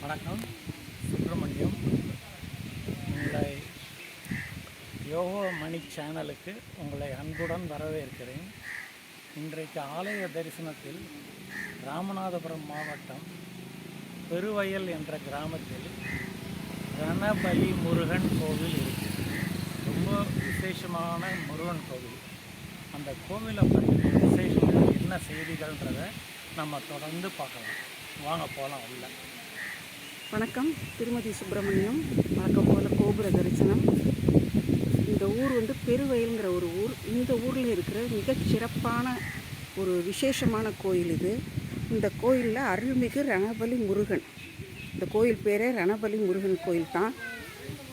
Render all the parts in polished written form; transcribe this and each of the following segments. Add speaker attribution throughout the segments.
Speaker 1: வணக்கம். சுப்பிரமணியம். உங்களை யோகோ மணி சேனலுக்கு உங்களை அன்புடன் வரவேற்கிறேன். இன்றைக்கு ஆலய தரிசனத்தில் ராமநாதபுரம் மாவட்டம் பெருவயல் என்ற கிராமத்தில் ரணபலி முருகன் கோவில் இருக்குது. ரொம்ப விசேஷமான முருகன் கோவில். அந்த கோவிலை பற்றி விசேஷங்கள் என்ன செய்திகள்ன்றதை நம்ம தொடர்ந்து பார்க்கலாம். வாங்க போகலாம் உள்ள.
Speaker 2: வணக்கம். திருமதி சுப்பிரமணியம். வழக்கம் போல் கோபுர தரிசனம். இந்த ஊர் பெருவயல்ங்கிற ஒரு ஊர். இந்த ஊரில் இருக்கிற மிகச் சிறப்பான ஒரு விசேஷமான கோயில் இது. இந்த கோயிலில் அருள்மிகு ரணபலி முருகன். இந்த கோயில் பேரே ரணபலி முருகன் கோயில் தான்.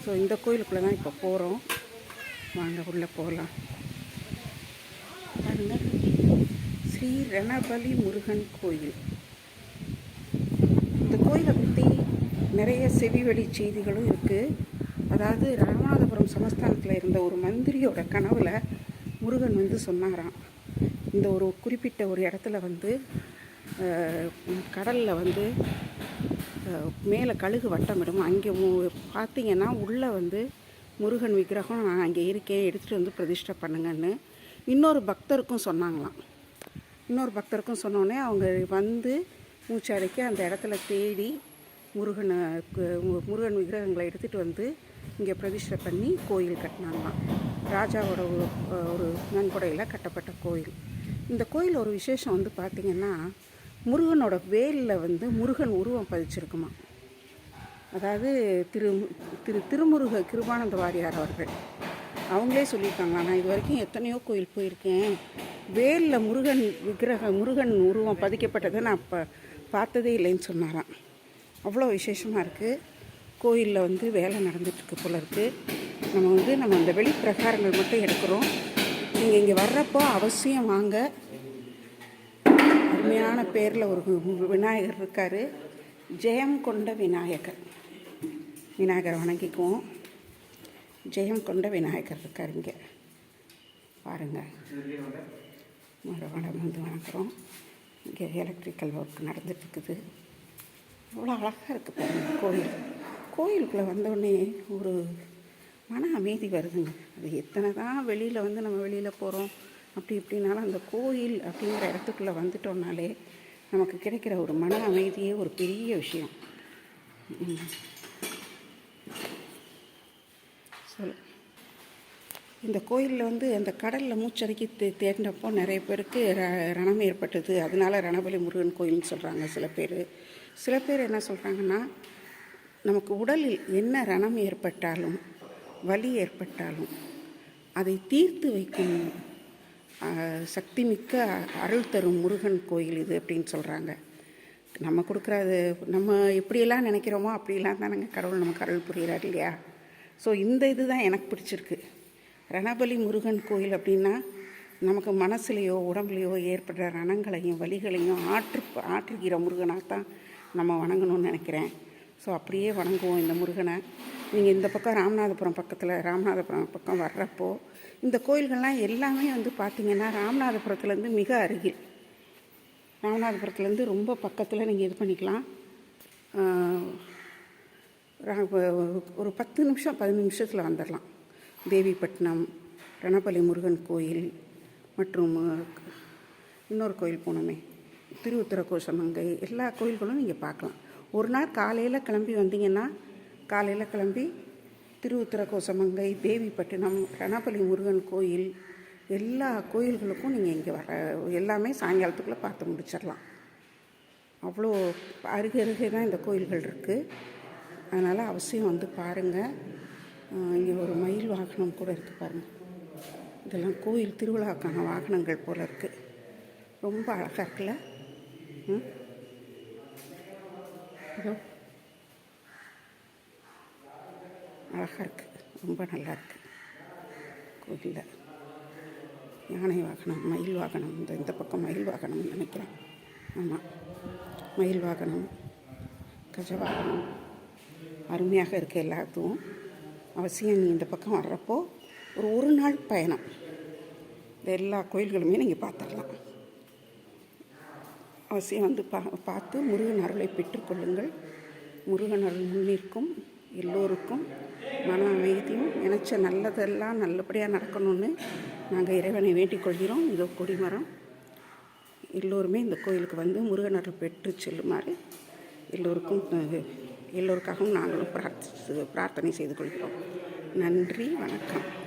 Speaker 2: ஸோ இந்த கோயிலுக்குள்ளே தான் இப்போ போகிறோம். வாங்க உள்ளே போகலாம். பாருங்கள், ஸ்ரீ ரணபலி முருகன் கோயில். இந்த கோயிலை பற்றி நிறைய செவிவழி செய்திகளும் இருக்குது. அதாவது ராமநாதபுரம் சமஸ்தானத்தில் இருந்த ஒரு மந்திரியோட கனவில் முருகன் சொன்னாராம், இந்த ஒரு குறிப்பிட்ட ஒரு இடத்துல கடலில் மேலே கழுகு வட்டமிடும், அங்கே பார்த்தீங்கன்னா உள்ளே முருகன் விக்கிரகம் நான் அங்கே இருக்கேன், எடுத்துகிட்டு பிரதிஷ்டை பண்ணுங்கன்னு இன்னொரு பக்தருக்கும் சொன்னாங்களாம். இன்னொரு பக்தருக்கும் சொன்னோடனே அவங்க மூச்சு அடைக்க அந்த இடத்துல தேடி முருகன் விக்கிரகங்களை எடுத்துகிட்டு இங்கே பிரதிஷ்டை பண்ணி கோயில் கட்டினாங்களாம். ராஜாவோட ஒரு நன்கொடையில் கட்டப்பட்ட கோயில். இந்த கோயில் ஒரு விசேஷம் பார்த்திங்கன்னா, முருகனோட வேலில் முருகன் உருவம் பதிச்சிருக்குமா. அதாவது திருமுருக கிருபானந்த வாரியார் அவர்கள் அவங்களே சொல்லியிருக்காங்களா, நான் இது வரைக்கும் எத்தனையோ கோயில் போயிருக்கேன், வேலில் முருகன் உருவம் பதிக்கப்பட்டதை நான் பார்த்ததே இல்லைன்னு சொன்னாராம். அவ்வளோ விசேஷமாக இருக்குது. கோயிலில் வேலை நடந்துகிட்ருக்கு போல இருக்குது. நம்ம அந்த வெளிப்பிரகாரங்கள் மட்டும் எடுக்கிறோம். நீங்கள் இங்கே வர்றப்போ அவசியம் வாங்க. அருமையான பேரில் ஒரு விநாயகர் இருக்கார், ஜெயம் கொண்ட விநாயகர். விநாயகரை வணங்கிக்குவோம். ஜெயம் கொண்ட விநாயகர் இருக்கார் இங்கே பாருங்கள். வணங்குறோம். இங்கே எலக்ட்ரிக்கல் ஒர்க் நடந்துகிட்ருக்குது. அவ்வளோ அழகாக இருக்குது பாருங்கள் கோயில். கோயிலுக்குள்ளே வந்தோடனே ஒரு மன அமைதி வருதுங்க. அது எத்தனை தான் வெளியில் நம்ம வெளியில் போகிறோம் அப்படி இப்படின்னாலும் அந்த கோயில் அப்படிங்கிற இடத்துக்குள்ளே வந்துட்டோம்னாலே நமக்கு கிடைக்கிற ஒரு மன அமைதியே ஒரு பெரிய விஷயம். இந்த கோயிலில் அந்த கடலில் மூச்சடக்கி தேடினப்போ நிறைய பேருக்கு ரணம் ஏற்பட்டது. அதனால ரணபலி முருகன் கோயில்னு சொல்கிறாங்க சில பேர் என்ன சொல்கிறாங்கன்னா, நமக்கு உடலில் என்ன ரணம் ஏற்பட்டாலும் வலி ஏற்பட்டாலும் அதை தீர்த்து வைக்கும் சக்தி மிக்க அருள் தரும் முருகன் கோயில் இது அப்படின்னு சொல்கிறாங்க. நம்ம கொடுக்குறது நம்ம எப்படியெல்லாம் நினைக்கிறோமோ அப்படிலாம் தானங்க கடவுள் நமக்கு அருள் புரிகிறார் இல்லையா. ஸோ இந்த இது தான் எனக்கு பிடிச்சிருக்கு. ரணபலி முருகன் கோயில் அப்படின்னா நமக்கு மனசுலேயோ உடம்புலையோ ஏற்படுற ரணங்களையும் வலிகளையும் ஆற்றுகிற முருகனாக தான் நம்ம வணங்கணும்னு நினைக்கிறேன். ஸோ அப்படியே வணங்குவோம் இந்த முருகனை. நீங்கள் இந்த பக்கம் ராமநாதபுரம் பக்கம் வர்றப்போ இந்த கோயில்கள்லாம் எல்லாமே பார்த்திங்கன்னா ராமநாதபுரத்துலேருந்து மிக அருகில், ராமநாதபுரத்துலேருந்து ரொம்ப பக்கத்தில் நீங்கள் இது பண்ணிக்கலாம். ஒரு 10 நிமிஷம் 15 நிமிஷத்தில் வந்துடலாம். தேவிப்பட்டினம், ரணபலி முருகன் கோயில் மற்றும் இன்னொரு கோயில் போனோமே, திருவுத்திரகோசமங்கை, எல்லா கோயில்களும் நீங்கள் பார்க்கலாம். ஒரு நாள் காலையில் கிளம்பி வந்தீங்கன்னா, காலையில் கிளம்பி திருவுத்திரகோசமங்கை, தேவிப்பட்டினம், ரணபலி முருகன் கோயில், எல்லா கோயில்களுக்கும் நீங்கள் இங்கே எல்லாமே சாயங்காலத்துக்குள்ளே பார்த்து முடிச்சிடலாம். அவ்வளோ அருகே தான் இந்த கோயில்கள் இருக்குது. அதனால் அவசியம் பாருங்கள். இங்கே ஒரு மயில் வாகனம் கூட இருக்குது பாருங்கள். இதெல்லாம் கோயில் திருவிழாக்கான வாகனங்கள் போல் இருக்குது. ரொம்ப அழகாக இருக்குல்ல. அழகாக இருக்குது, ரொம்ப நல்லா இருக்குது. கோயிலில் யானை வாகனம், மயில் வாகனம், இந்த பக்கம் மயில் வாகனம்னு நினைக்கிறேன். ஆமாம், மயில் வாகனம், கஜ வாகனம் அருமையாக இருக்குது. எல்லாத்துக்கும் அவசியம் இந்த பக்கம் வர்றப்போ ஒரு நாள் பயணம் இந்த எல்லா கோயில்களுமே நீங்கள் பார்த்துடலாம். அவசியம் பார்த்து முருகன் அருளை பெற்றுக்கொள்ளுங்கள். முருகன் அருள் முன்னிற்கும் எல்லோருக்கும் மன அமைதியும் நினச்ச நல்லதெல்லாம் நல்லபடியாக நடக்கணும்னு நாங்கள் இறைவனை வேண்டிக் கொள்கிறோம். இதோ கொடிமரம். எல்லோருமே இந்த கோயிலுக்கு வந்து முருகன் அருள் பெற்று செல்லுமாறு எல்லோருக்காகவும் நாங்களும் பிரார்த்தனை செய்து கொள்கிறோம். நன்றி, வணக்கம்.